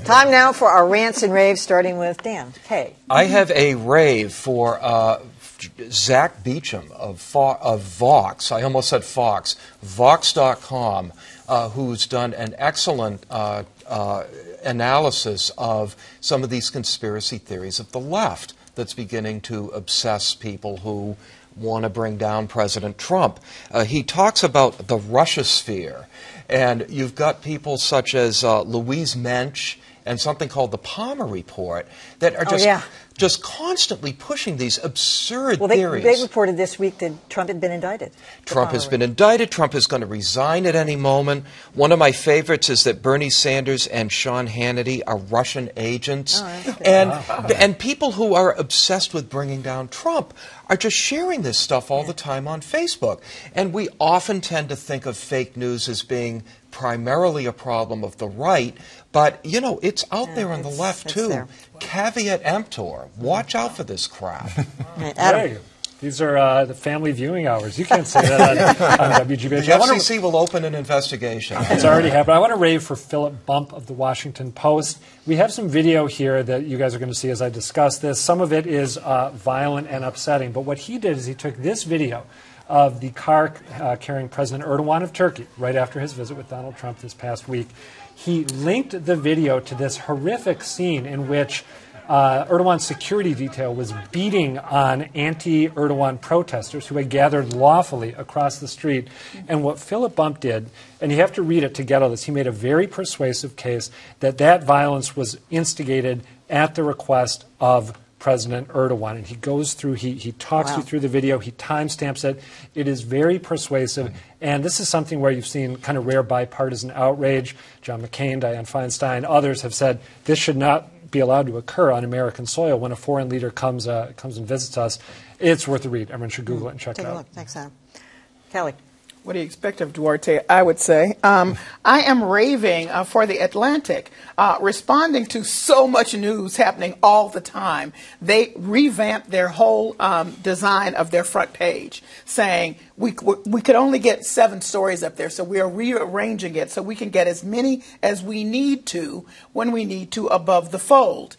Time now for our rants and raves, starting with Dan K. I have a rave for Zack Peacham of Vox. I almost said Fox. Vox.com, who's done an excellent analysis of some of these conspiracy theories of the left that's beginning to obsess people who want to bring down President Trump. He talks about the Russia sphere, and you've got people such as Louise Mensch and something called the Palmer Report that are just constantly pushing these absurd theories. They reported this week that Trump had been indicted. Trump has been indicted. Trump is going to resign at any moment. One of my favorites is that Bernie Sanders and Sean Hannity are Russian agents. And people who are obsessed with bringing down Trump are just sharing this stuff all the time on Facebook. And we often tend to think of fake news as being primarily a problem of the right, but, you know, it's out there on the left, too. There. Caveat emptor. Watch out for this crap. Hey, these are the family viewing hours. You can't say that on WGBH. The FCC will open an investigation. It's already happened. I want to rave for Philip Bump of the Washington Post. We have some video here that you guys are going to see as I discuss this. Some of it is violent and upsetting, but what he did is he took this video of the car carrying President Erdogan of Turkey right after his visit with Donald Trump this past week. He linked the video to this horrific scene in which Erdogan's security detail was beating on anti-Erdogan protesters who had gathered lawfully across the street. And what Philip Bump did, and you have to read it to get all this, he made a very persuasive case that that violence was instigated at the request of President Erdogan. And he goes through, he talks you through the video, he timestamps it. It is very persuasive. And this is something where you've seen kind of rare bipartisan outrage. John McCain, Dianne Feinstein, others have said this should not be allowed to occur on American soil when a foreign leader comes and visits us. It's worth a read. Everyone should Google it and check it out. Take a look. Thanks, Adam. Kelly. What do you expect of Duarte, I would say? I am raving for The Atlantic, responding to so much news happening all the time. They revamped their whole design of their front page, saying we could only get 7 stories up there, so we are rearranging it so we can get as many as we need to when we need to above the fold.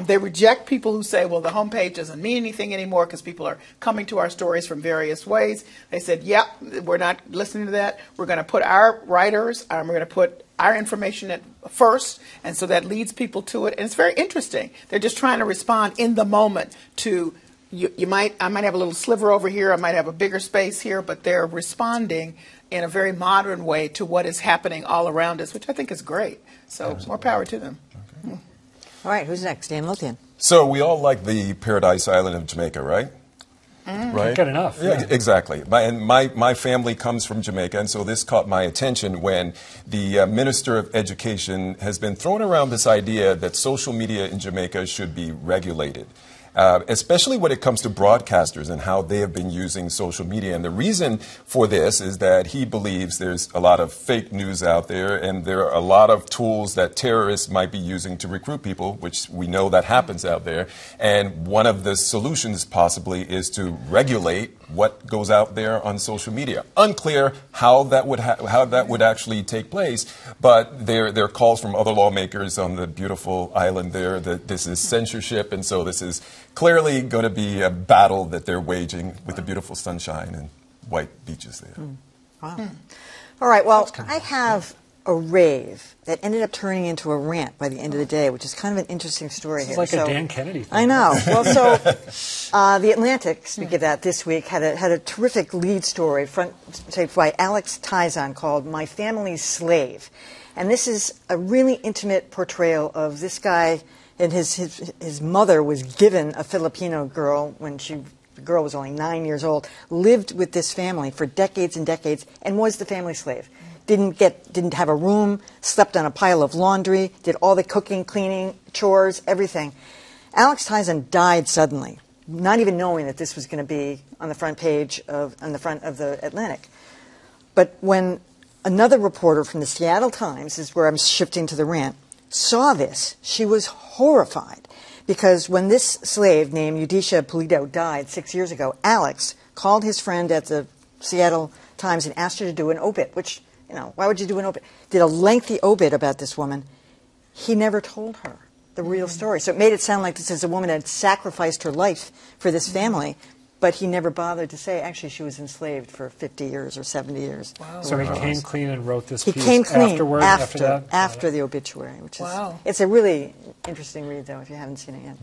They reject people who say, well, the homepage doesn't mean anything anymore because people are coming to our stories from various ways. They said, yep, we're not listening to that. We're going to put our writers, we're going to put our information at first, and so that leads people to it. And it's very interesting. They're just trying to respond in the moment to, I might have a little sliver over here, I might have a bigger space here, but they're responding in a very modern way to what is happening all around us, which I think is great. So absolutely. More power to them. Okay. All right, who's next? Dan Lothian. So we all like the paradise island of Jamaica, right? Right? Good enough. Yeah, exactly. My family comes from Jamaica, and so this caught my attention when the Minister of Education has been throwing around this idea that social media in Jamaica should be regulated. Especially when it comes to broadcasters and how they have been using social media. And the reason for this is that he believes there's a lot of fake news out there, and there are a lot of tools that terrorists might be using to recruit people, which we know that happens out there. And one of the solutions possibly is to regulate what goes out there on social media. Unclear how that would actually take place, but there are calls from other lawmakers on the beautiful island there that this is censorship, and so this is clearly going to be a battle that they're waging with the beautiful sunshine and white beaches there. Wow. All right, well, I have a rave that ended up turning into a rant by the end of the day, which is kind of an interesting story here. It's like a Dan Kennedy thing. I know. Well, so The Atlantic, speaking of that, this week had a terrific lead story, front page by Alex Tizon, called "My Family's Slave," and this is a really intimate portrayal of this guy. And his mother was given a Filipino girl when the girl was only 9 years old, lived with this family for decades and decades, and was the family slave. Didn't have a room, slept on a pile of laundry, did all the cooking, cleaning, chores, everything. Alex Tizon died suddenly, not even knowing that this was going to be on the front page on the front of the Atlantic. But when another reporter from the Seattle Times, is where I'm shifting to the rant, saw this, she was horrified, because when this slave named Eudisha Pulido died 6 years ago, Alex called his friend at the Seattle Times and asked her to do an obit, which, you know, why would you do an obit? Did a lengthy obit about this woman. he never told her the real story. So it made it sound like this is a woman that had sacrificed her life for this family, but he never bothered to say, actually, she was enslaved for 50 years or 70 years. Wow. So he came clean and wrote this He piece came clean afterward, after that? after the obituary, which is, Wow. it's a really interesting read, though, if you haven't seen it yet.